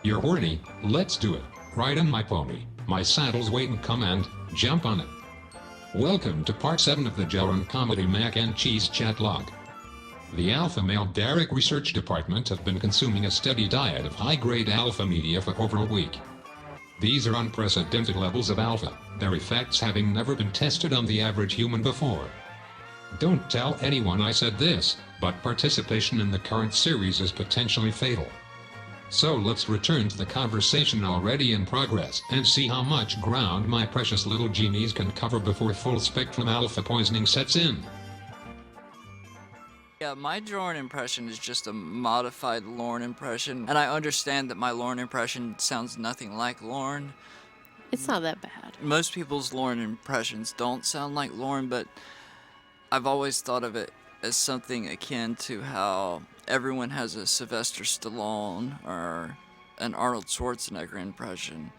You're horny, let's do it. Ride on my pony, my saddle's waiting, come and jump on it. Welcome to part 7 of the Jorrun comedy Mac and Cheese chat log. The Alpha Male Derek Research Department have been consuming a steady diet of high-grade alpha media for over a week. These are unprecedented levels of alpha, their effects having never been tested on the average human before. Don't tell anyone I said this, but participation in the current series is potentially fatal. So let's return to the conversation already in progress and see how much ground my precious little genies can cover before full-spectrum alpha poisoning sets in. Yeah, my Jorrun impression is just a modified Lorne impression, and I understand that my Lorne impression sounds nothing like Lorne. It's not that bad. Most people's Lorne impressions don't sound like Lorne, but I've always thought of it as something akin to how everyone has a Sylvester Stallone or an Arnold Schwarzenegger impression,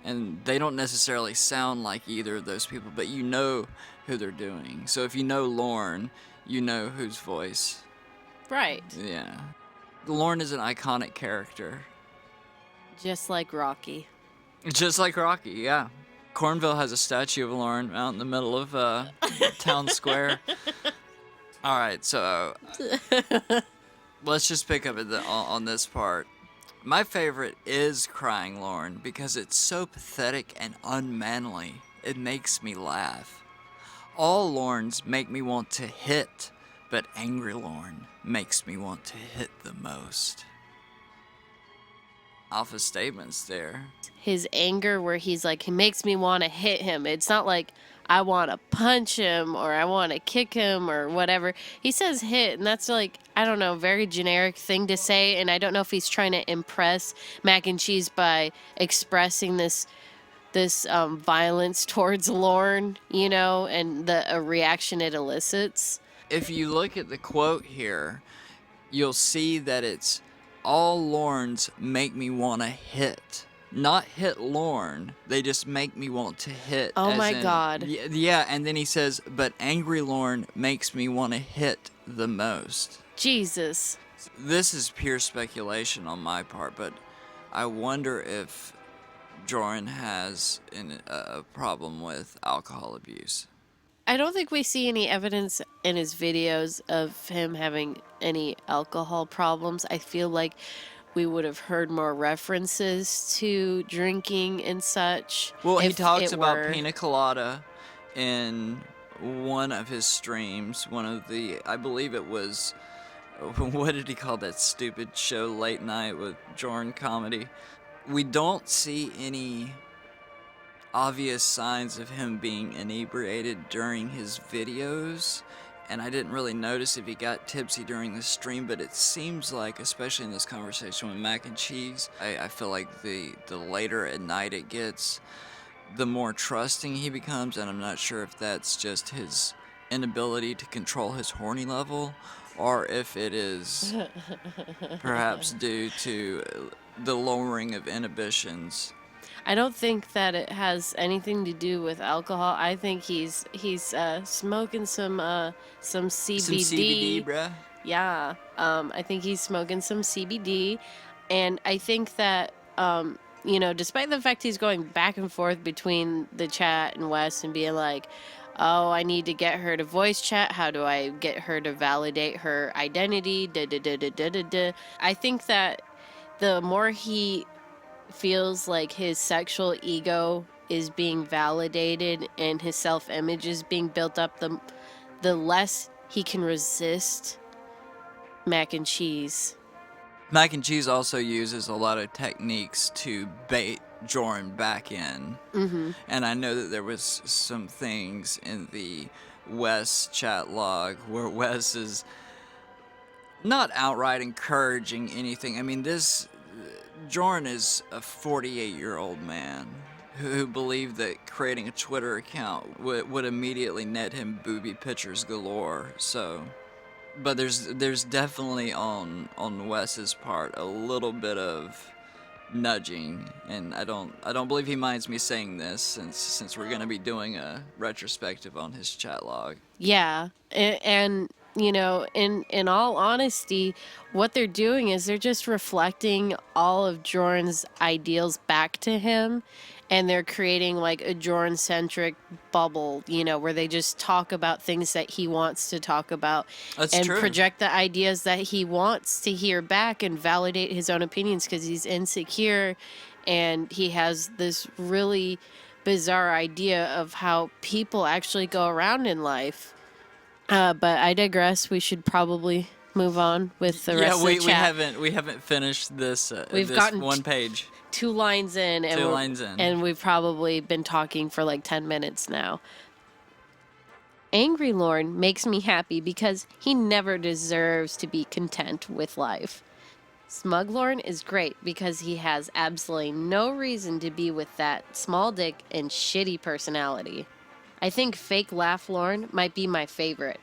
and they don't necessarily sound like either of those people, but you know who they're doing. So if you know Lorne, you know whose voice. Right. Yeah. Lorne is an iconic character. Just like Rocky. Just like Rocky, yeah. Cornville has a statue of Lorne out in the middle of town square. All right, so let's just pick up on this part. My favorite is Crying Lorne because it's so pathetic and unmanly. It makes me laugh. All Lornes make me want to hit, but Angry Lorne makes me want to hit the most. Alpha statements there. His anger where he's like, he makes me want to hit him. It's not like I want to punch him or I want to kick him or whatever. He says hit, and that's like, I don't know, very generic thing to say, and I don't know if he's trying to impress Mac and Cheese by expressing this violence towards Lorne, you know, and the reaction it elicits. If you look at the quote here, you'll see that it's all Lornes make me want to hit. Not hit Lorne, they just make me want to hit. Oh my God. Yeah, and then he says, but Angry Lorne makes me want to hit the most. Jesus. This is pure speculation on my part, but I wonder if Jorrun has a problem with alcohol abuse. I don't think we see any evidence in his videos of him having any alcohol problems. I feel like we would have heard more references to drinking and such. Well, he talks about were... pina colada in one of his streams. I believe it was, what did he call that stupid show, Late Night with Jorrun Comedy? We don't see any obvious signs of him being inebriated during his videos, and I didn't really notice if he got tipsy during the stream, but it seems like, especially in this conversation with Mac and Cheese, I feel like the later at night it gets, the more trusting he becomes, and I'm not sure if that's just his inability to control his horny level, or if it is perhaps due to the lowering of inhibitions. I don't think that it has anything to do with alcohol. I think he's smoking some CBD. Some CBD, bruh. Yeah. I think he's smoking some CBD, and I think that you know, despite the fact he's going back and forth between the chat and Wes and being like, oh, I need to get her to voice chat. How do I get her to validate her identity? I think that the more he feels like his sexual ego is being validated and his self-image is being built up, the less he can resist Mac and Cheese. Mac and Cheese also uses a lot of techniques to bait Jorrun back in. Mm-hmm. And I know that there was some things in the Wes chat log where Wes is not outright encouraging anything. I mean, Jorrun is a 48-year-old man who believed that creating a Twitter account would immediately net him booby pictures galore. So, but there's definitely on Wes's part a little bit of nudging, and I don't believe he minds me saying this since we're gonna be doing a retrospective on his chat log. Yeah, and in all honesty, what they're doing is they're just reflecting all of Jorrun's ideals back to him, and they're creating like a Jorrun-centric bubble, where they just talk about things that he wants to talk about. That's and true. project the ideas that he wants to hear back and validate his own opinions because he's insecure, and he has this really bizarre idea of how people actually go around in life. But I digress. We should probably move on with the rest of the chat. we haven't finished this. We've this gotten one page. 2 lines in, and we've probably been talking for like 10 minutes now. Angry Lorne makes me happy because he never deserves to be content with life. Smug Lorne is great because he has absolutely no reason to be with that small dick and shitty personality. I think Fake Laugh Lorne might be my favorite.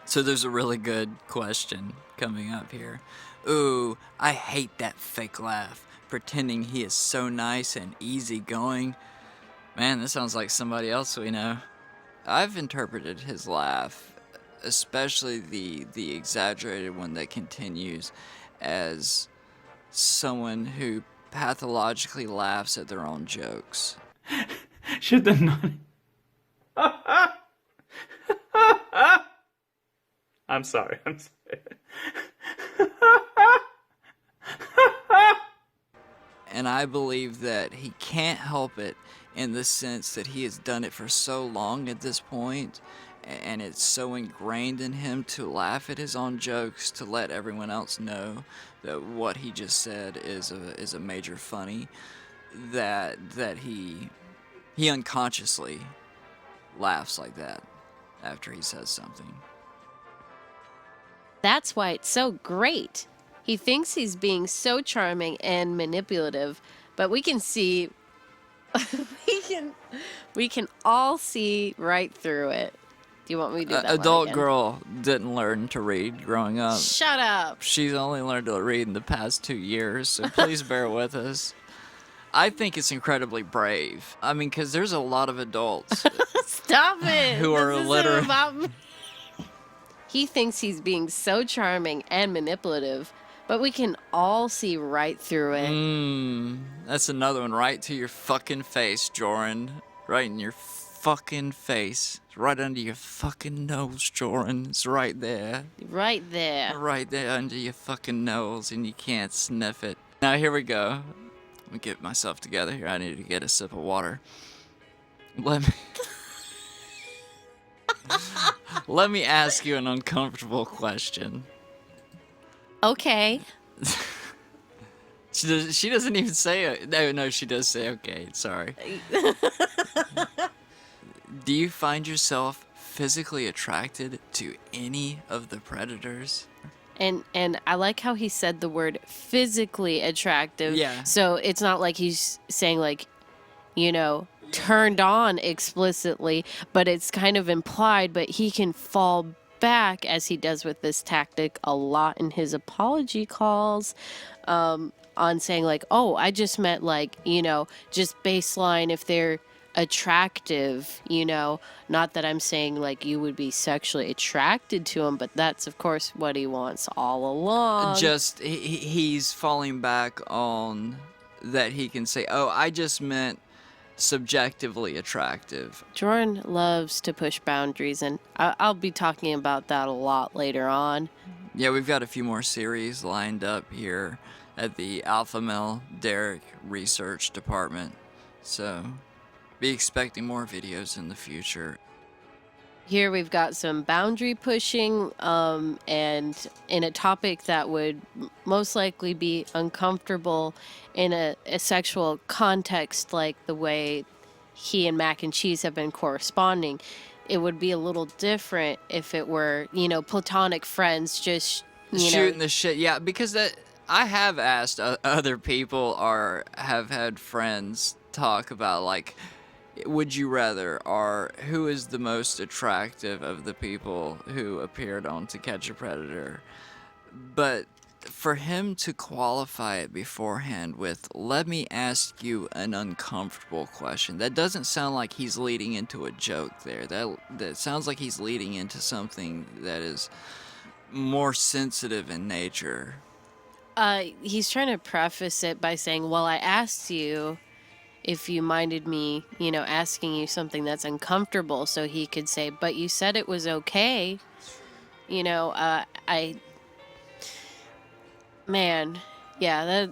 So there's a really good question coming up here. Ooh, I hate that fake laugh, pretending he is so nice and easygoing. Man, this sounds like somebody else we know. I've interpreted his laugh, especially the exaggerated one that continues, as someone who pathologically laughs at their own jokes. Should the non... I'm sorry. And I believe that he can't help it in the sense that he has done it for so long at this point, and it's so ingrained in him to laugh at his own jokes, to let everyone else know that what he just said is a major funny, that he unconsciously laughs like that after he says something. That's why it's so great. He thinks he's being so charming and manipulative, but we can see we can all see right through it. Do you want me to do that? Adult girl didn't learn to read growing up. Shut up. She's only learned to read in the past 2 years, so please bear with us. I think it's incredibly brave. I mean, because there's a lot of adults Stop it. who are This isn't literally... about me. He thinks he's being so charming and manipulative, but we can all see right through it. That's another one right to your fucking face, Jorrun. Right in your fucking face. It's right under your fucking nose, Jorrun. It's right there. Right there. Right there under your fucking nose, and you can't sniff it. Now, here we go. Let me get myself together here. I need to get a sip of water. Let me ask you an uncomfortable question. Okay. She doesn't even say it. No, she does say okay. Sorry. Do you find yourself physically attracted to any of the predators? And I like how he said the word physically attractive. Yeah. So it's not like he's saying like, turned on explicitly, but it's kind of implied, but he can fall back, as he does with this tactic a lot in his apology calls, on saying like, oh, I just meant like, just baseline if they're attractive, not that I'm saying like you would be sexually attracted to him, but that's of course what he wants all along. Just he's falling back on that. He can say, oh, I just meant subjectively attractive. Jorrun loves to push boundaries, and I'll be talking about that a lot later on. Yeah, we've got a few more series lined up here at the Alpha Male Derek Research Department, so be expecting more videos in the future. Here we've got some boundary pushing, and in a topic that would most likely be uncomfortable in a sexual context, like the way he and Mac and Cheese have been corresponding. It would be a little different if it were, platonic friends just, shooting the shit. Yeah, because that I have asked other people or have had friends talk about like, would you rather, or who is the most attractive of the people who appeared on To Catch a Predator? But for him to qualify it beforehand with, let me ask you an uncomfortable question, that doesn't sound like he's leading into a joke there. That sounds like he's leading into something that is more sensitive in nature. He's trying to preface it by saying, well, I asked you if you minded me, asking you something that's uncomfortable, so he could say, but you said it was okay. Man, yeah,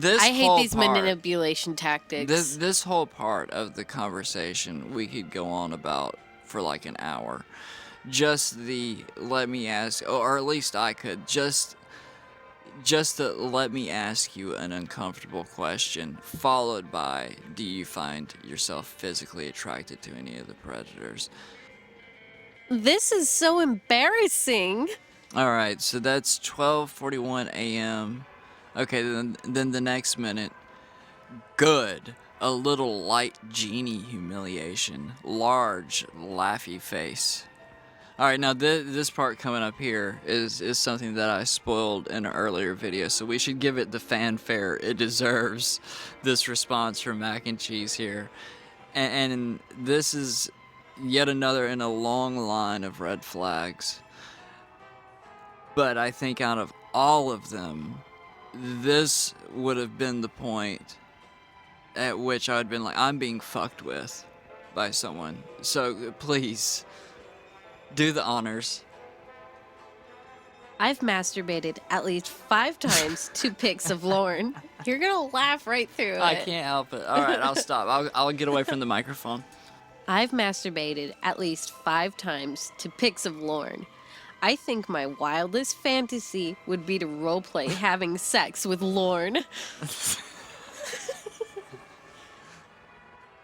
I hate these manipulation tactics. This whole part of the conversation we could go on about for like an hour. Just the let me ask, or at least I could, just the let me ask you an uncomfortable question, followed by, do you find yourself physically attracted to any of the predators? This is so embarrassing. All right, so that's 12:41 a.m. Okay, then the next minute, good. A little light Genie humiliation. Large, laughy face. All right, now this part coming up here is something that I spoiled in an earlier video, so we should give it the fanfare it deserves, this response from Mac and Cheese here. And this is yet another in a long line of red flags. But I think out of all of them, this would have been the point at which I would have been like, I'm being fucked with by someone. So please, do the honors. I've masturbated at least 5 times to pics of Lauren. You're gonna laugh right through it. I can't help it. All right, I'll stop. I'll get away from the microphone. I've masturbated at least 5 times to pics of Lauren. I think my wildest fantasy would be to roleplay having sex with Lauren.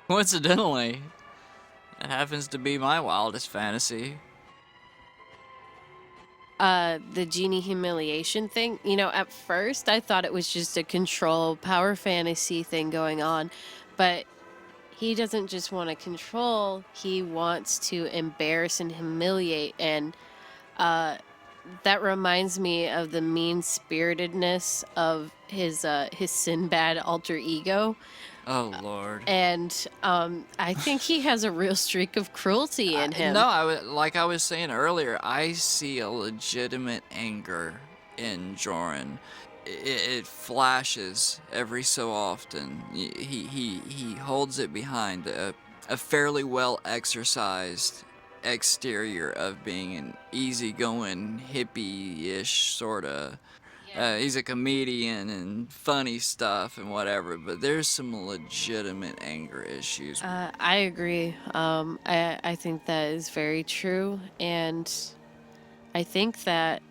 Coincidentally, it happens to be my wildest fantasy. The Genie humiliation thing, at first I thought it was just a control power fantasy thing going on, but he doesn't just want to control, he wants to embarrass and humiliate, and that reminds me of the mean-spiritedness of his Sinbad alter ego. Oh, Lord. And I think he has a real streak of cruelty in him. No, like I was saying earlier, I see a legitimate anger in Jorrun. It flashes every so often. He holds it behind a fairly well exercised exterior of being an easygoing hippie-ish sorta. He's a comedian and funny stuff and whatever, but there's some legitimate anger issues. I agree. I think that is very true, and I think that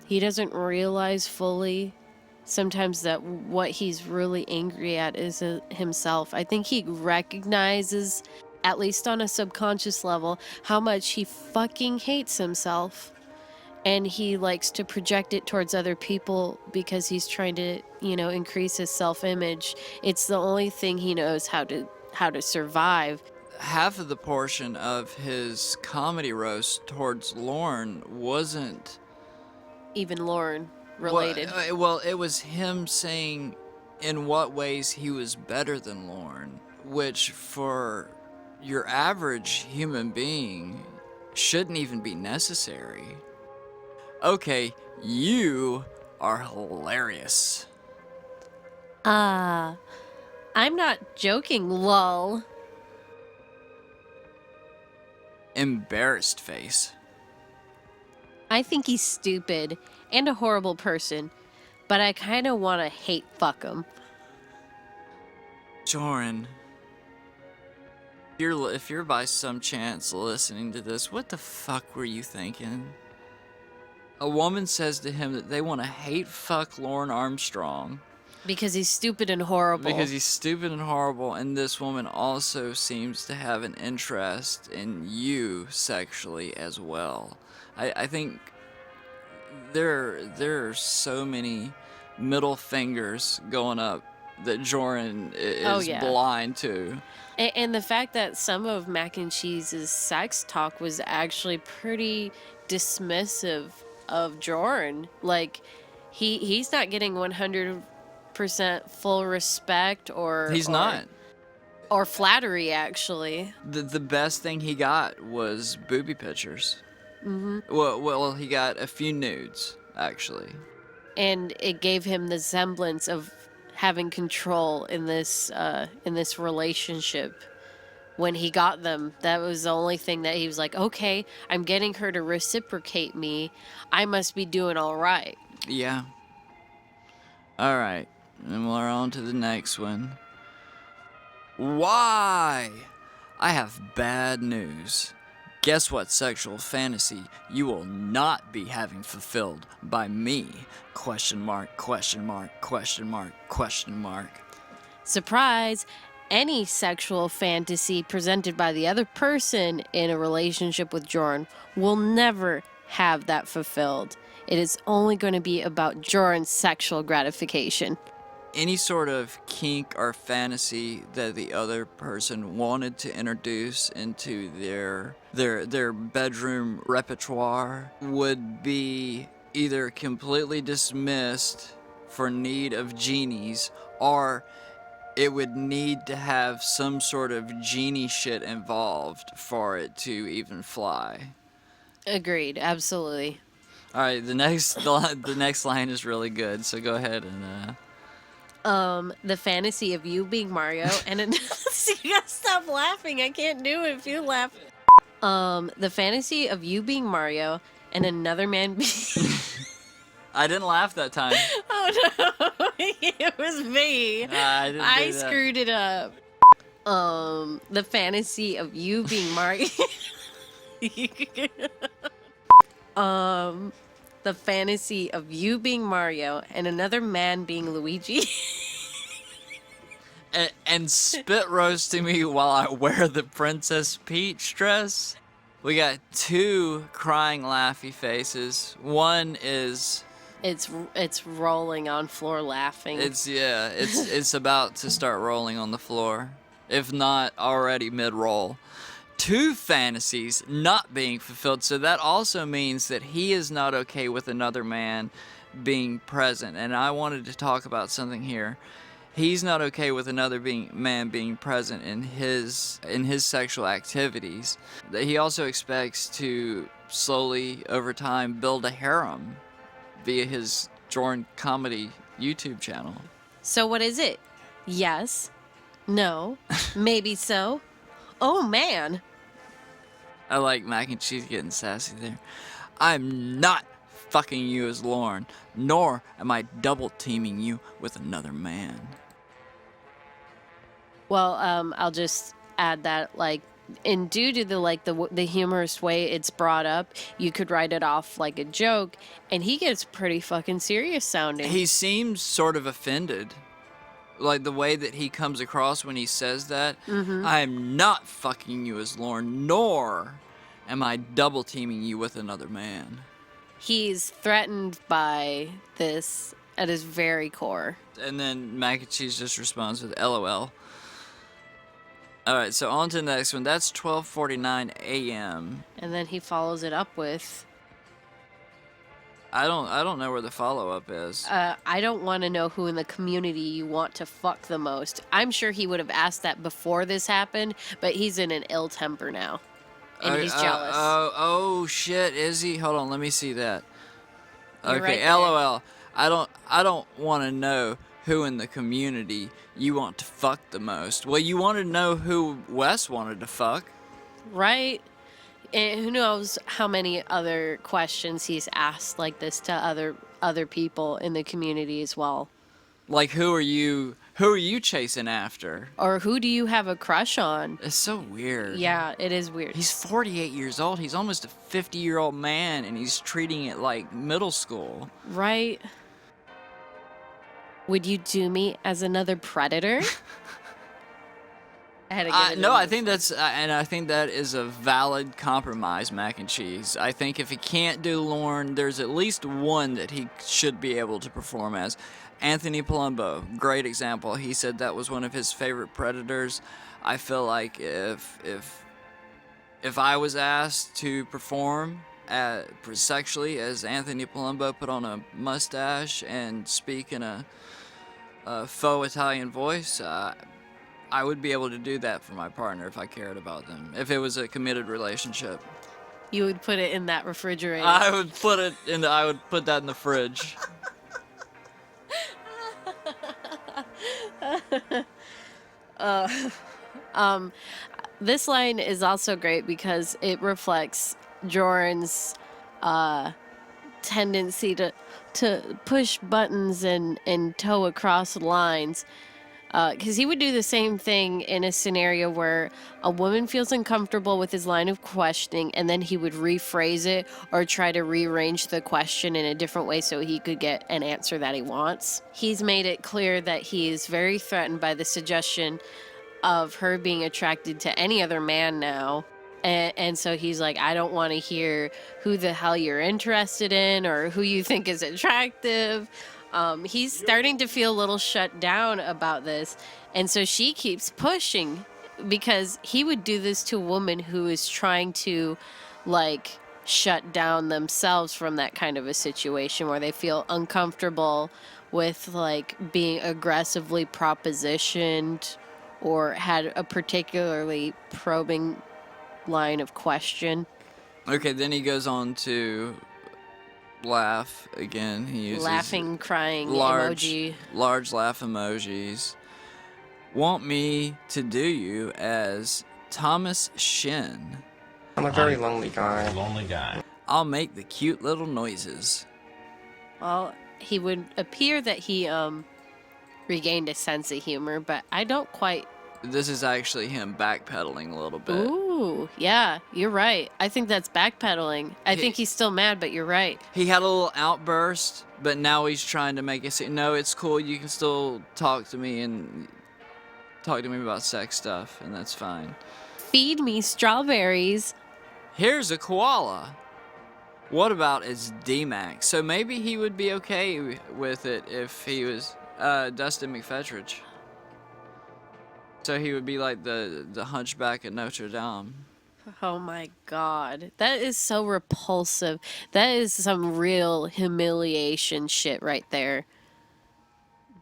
he doesn't realize fully sometimes that what he's really angry at is himself. I think he recognizes, at least on a subconscious level, how much he fucking hates himself. And he likes to project it towards other people because he's trying to, increase his self-image. It's the only thing he knows how to survive. Half of the portion of his comedy roast towards Lauren wasn't Even Lauren related. Well, it was him saying in what ways he was better than Lauren, which for your average human being shouldn't even be necessary. Okay, you are hilarious. I'm not joking, lol. Embarrassed face. I think he's stupid and a horrible person, but I kind of want to hate fuck him. Jorrun, if you're by some chance listening to this, what the fuck were you thinking? A woman says to him that they want to hate fuck Lauren Armstrong. Because he's stupid and horrible. And this woman also seems to have an interest in you sexually as well. I think there are so many middle fingers going up that Jorrun is blind to. And the fact that some of Mac and Cheese's sex talk was actually pretty dismissive of Jorrun. Like, he's not getting 100% full respect He's not. or flattery, actually. The best thing he got was booby pictures. Mm-hmm. Well, he got a few nudes, actually. And it gave him the semblance of having control in this relationship. When he got them, that was the only thing that he was like, okay, I'm getting her to reciprocate me. I must be doing all right. Yeah. All right. And we're on to the next one. Why? I have bad news. Guess what sexual fantasy you will not be having fulfilled by me? Question mark, question mark, question mark, question mark. Surprise! Any sexual fantasy presented by the other person in a relationship with Jorrun will never have that fulfilled. It is only going to be about Jorrun's sexual gratification. Any sort of kink or fantasy that the other person wanted to introduce into their bedroom repertoire would be either completely dismissed for need of genies, or it would need to have some sort of genie shit involved for it to even fly. Agreed, absolutely. All right, the next line is really good, so go ahead and the fantasy of you being Mario and you gotta stop laughing. I can't do it if you laugh. The fantasy of you being Mario and another man being... I didn't laugh that time. Oh no, it was me. I screwed it up. The fantasy of you being Mario. The fantasy of you being Mario and another man being Luigi. and spit roasting me while I wear the Princess Peach dress. We got two crying laughy faces. One is... It's rolling on floor laughing. It's about to start rolling on the floor, if not already mid-roll. Two fantasies not being fulfilled, so that also means that he is not okay with another man being present. And I wanted to talk about something here. He's not okay with another man being present in his sexual activities. He also expects to slowly over time build a harem via his Jorrun Comedy YouTube channel. So what is it? Yes? No? Maybe so? Oh man! I like Mac and Cheese getting sassy there. I'm not fucking you as Lauren, nor am I double teaming you with another man. Well, I'll just add that, like, and due to the humorous way it's brought up, you could write it off like a joke, and he gets pretty fucking serious sounding. He seems sort of offended. Like the way that he comes across when he says that. Mm-hmm. I am not fucking you as Lauren, nor am I double teaming you with another man. He's threatened by this at his very core. And then Mac and Cheese just responds with LOL. Alright, so on to the next one. That's 12:49 a.m. And then he follows it up with... I don't know where the follow-up is. I don't want to know who in the community you want to fuck the most. I'm sure he would have asked that before this happened, but he's in an ill temper now. And he's jealous. Oh shit, is he? Hold on, let me see that. You're Okay, right LOL. I don't want to know who in the community you want to fuck the most. Well, you want to know who Wes wanted to fuck. Right? And who knows how many other questions he's asked like this to other people in the community as well. Like, who are you chasing after? Or who do you have a crush on? It's so weird. Yeah, it is weird. He's 48 years old. He's almost a 50-year-old man, and he's treating it like middle school. Right? Would you do me as another predator? I think that's, and I think that is a valid compromise, Mac and Cheese. I think if he can't do Lauren, there's at least one that he should be able to perform as. Anthony Palumbo, great example. He said that was one of his favorite predators. I feel like if I was asked to perform sexually as Anthony Palumbo put on a mustache and speak in a faux Italian voice, I would be able to do that for my partner if I cared about them. If it was a committed relationship, You would put it in that refrigerator. I would put that in the fridge. This line is also great because it reflects Jorrun's tendency to push buttons and toe across lines. Because he would do the same thing in a scenario where a woman feels uncomfortable with his line of questioning, and then he would rephrase it or try to rearrange the question in a different way so he could get an answer that he wants. He's made it clear that he is very threatened by the suggestion of her being attracted to any other man now. And so he's like, I don't want to hear who the hell you're interested in or who you think is attractive. He's starting to feel a little shut down about this. And so she keeps pushing because he would do this to a woman who is trying to, like, shut down themselves from that kind of a situation where they feel uncomfortable with, like, being aggressively propositioned or had a particularly probing line of question. Okay, then he goes on to laugh again. He uses Laughing, crying large emoji. laugh emojis. Want me to do you as Thomas Shin. I'm a very lonely guy. I'll make the cute little noises. Well, he would appear that he regained a sense of humor, but I don't quite. This is actually him backpedaling a little bit. Ooh, yeah, you're right. I think that's backpedaling. I think he's still mad, but you're right. He had a little outburst, but now he's trying to make it say, no, it's cool. You can still talk to me about sex stuff, and that's fine. Feed me strawberries. Here's a koala. What about its D-Max? So maybe he would be okay with it if he was Dustin McFetridge. So he would be like the hunchback at Notre Dame. Oh my God. That is so repulsive. That is some real humiliation shit right there.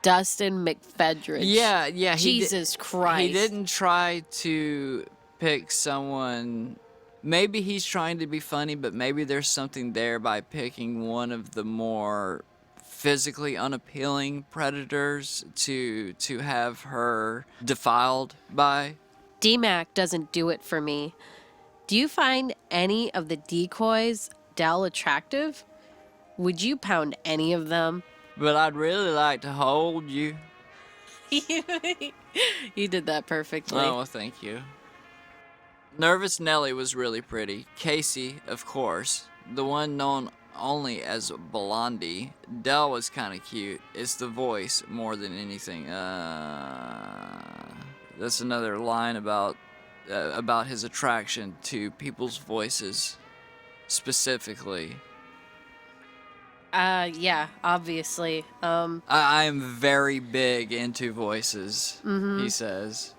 Dustin McFedridge. Yeah. Jesus Christ. He didn't try to pick someone. Maybe he's trying to be funny, but maybe there's something there by picking one of the more physically unappealing predators to have her defiled by. D-Mac doesn't do it for me. Do you find any of the decoys Dell attractive? Would you pound any of them? But I'd really like to hold you. You did that perfectly. Oh, well, thank you. Nervous Nelly was really pretty. Casey, of course. The one known only as Blondie. Dell was kind of cute. It's the voice more than anything. That's another line about his attraction to people's voices, specifically. Yeah, obviously. I am very big into voices, he says.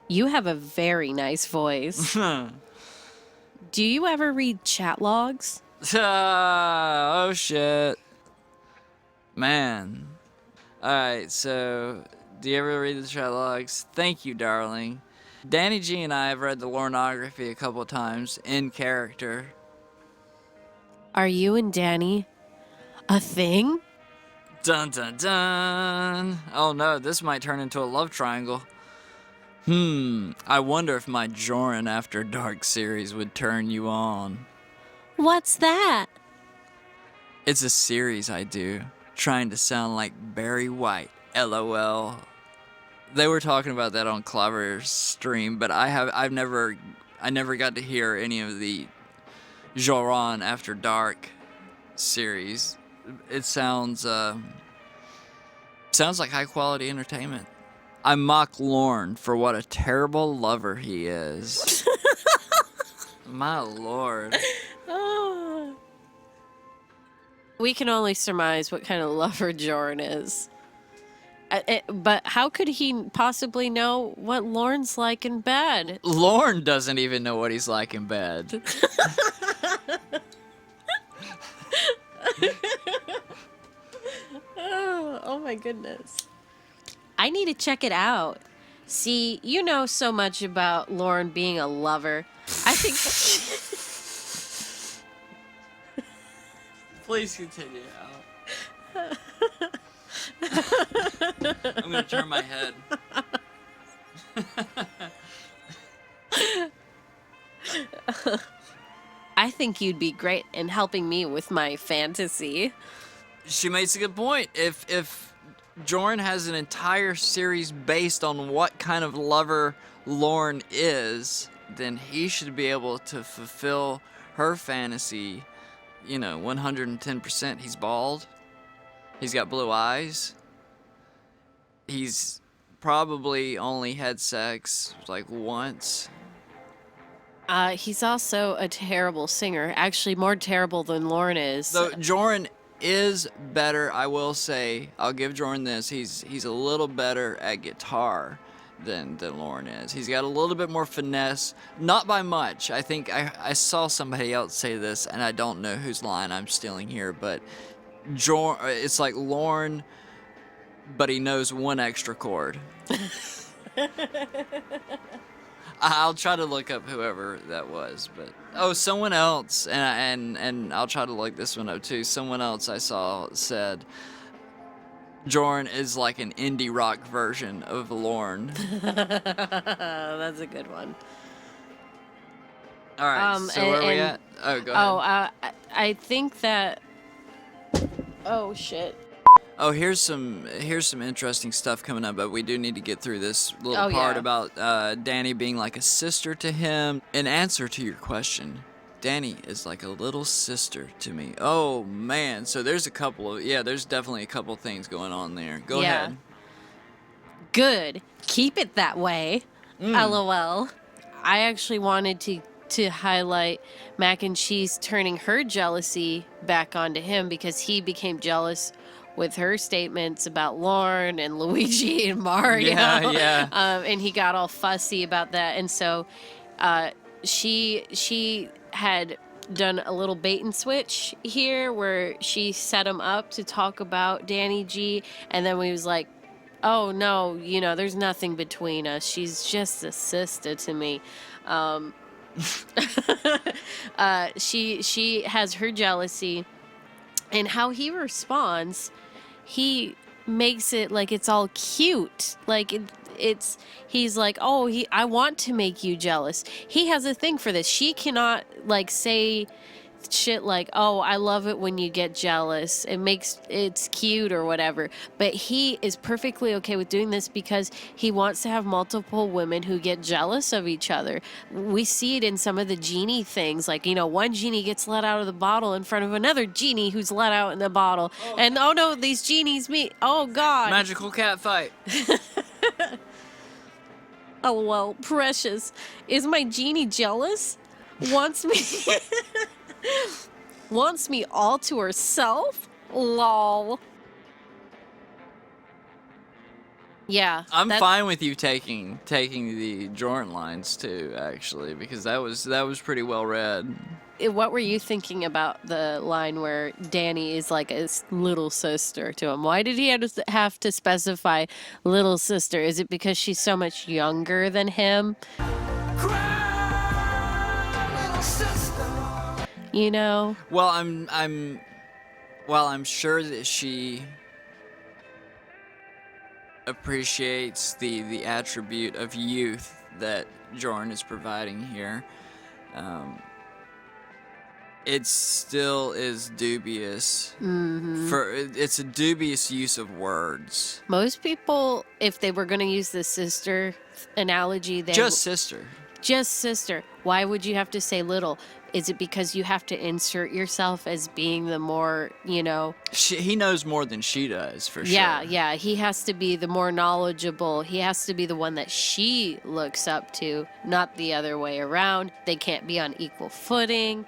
You have a very nice voice. Do you ever read chat logs? Oh, shit. Man. Alright, so, do you ever read the chat logs? Thank you, darling. Danny G and I have read the Lornography a couple of times, in character. Are you and Danny a thing? Dun dun dun! Oh no, this might turn into a love triangle. I wonder if my Jorrun After Dark series would turn you on. What's that? It's a series I do, trying to sound like Barry White, LOL. They were talking about that on Clover's stream, but I never got to hear any of the Jorrun After Dark series. It sounds like high quality entertainment. I mock Lorne for what a terrible lover he is. My lord. We can only surmise what kind of lover Jorrun is. But how could he possibly know what Lorne's like in bed? Lorne doesn't even know what he's like in bed. Oh my goodness. I need to check it out. See, you know so much about Lauren being a lover. I think. Please continue, Al. I'm gonna turn my head. I think you'd be great in helping me with my fantasy. She makes a good point. If Jorrun has an entire series based on what kind of lover Lauren is, then he should be able to fulfill her fantasy, 110%. He's bald. He's got blue eyes. He's probably only had sex like once. He's also a terrible singer. Actually, more terrible than Lauren is. Though Jorrun is better, I will say. I'll give Jorrun this. He's a little better at guitar than Lauren is. He's got a little bit more finesse, not by much. I think I saw somebody else say this, and I don't know whose line I'm stealing here, but it's like Lauren, but he knows one extra chord. I'll try to look up whoever that was, but someone else, and I'll try to look this one up too. Someone else I saw said Jorrun is like an indie rock version of Lauren. That's a good one. All right, so where are we at? Oh, go ahead. I think that. Oh shit. Oh, here's some interesting stuff coming up, but we do need to get through this little part about Danny being like a sister to him. In answer to your question, Danny is like a little sister to me. Oh man, so there's there's definitely a couple things going on there. Go ahead. Good. Keep it that way. LOL. I actually wanted to highlight Mac and Cheese turning her jealousy back onto him because he became jealous with her statements about Lauren and Luigi and Mario. Yeah. And he got all fussy about that. And so she had done a little bait and switch here where she set him up to talk about Danny G. And then we was like, oh, no, there's nothing between us. She's just a sister to me. She has her jealousy. And how he responds, he makes it like it's all cute. Like he's like, I want to make you jealous. He has a thing for this. She cannot like say shit like, oh, I love it when you get jealous. It's cute or whatever. But he is perfectly okay with doing this because he wants to have multiple women who get jealous of each other. We see it in some of the Genie things. Like, one Genie gets let out of the bottle in front of another Genie who's let out in the bottle. And, oh no, these Genies meet. Oh, God. Magical cat fight. Oh, well, precious. Is my Genie jealous? Wants me all to herself? Lol. Yeah. I'm fine with you taking the Jorrun lines too, actually, because that was pretty well read. What were you thinking about the line where Danny is like a little sister to him? Why did he have to specify little sister? Is it because she's so much younger than him? Well, I'm sure that she appreciates the attribute of youth that Jorrun is providing here. It still is dubious. It's a dubious use of words. Most people, if they were going to use the sister analogy, sister. Just sister. Why would you have to say little? Is it because you have to insert yourself as being the more, He knows more than she does, for sure. Yeah. He has to be the more knowledgeable. He has to be the one that she looks up to, not the other way around. They can't be on equal footing.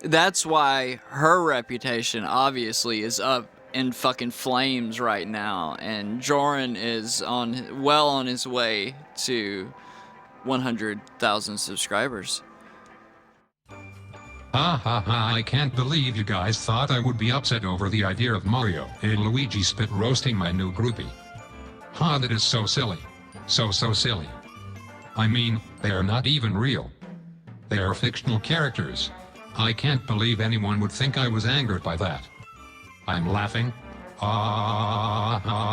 That's why her reputation obviously is up in fucking flames right now, and Jorrun is on his way to 100,000 subscribers. Ha ha ha, I can't believe you guys thought I would be upset over the idea of Mario and Luigi spit roasting my new groupie. Ha, that is so silly. So silly. I mean, they are not even real. They are fictional characters. I can't believe anyone would think I was angered by that. I'm laughing.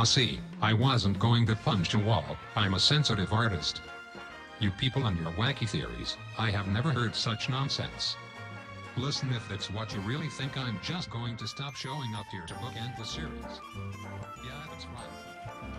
See, I wasn't going to punch a wall. I'm a sensitive artist. You people and your wacky theories, I have never heard such nonsense. Listen, if that's what you really think, I'm just going to stop showing up here to bookend the series. Yeah, that's right.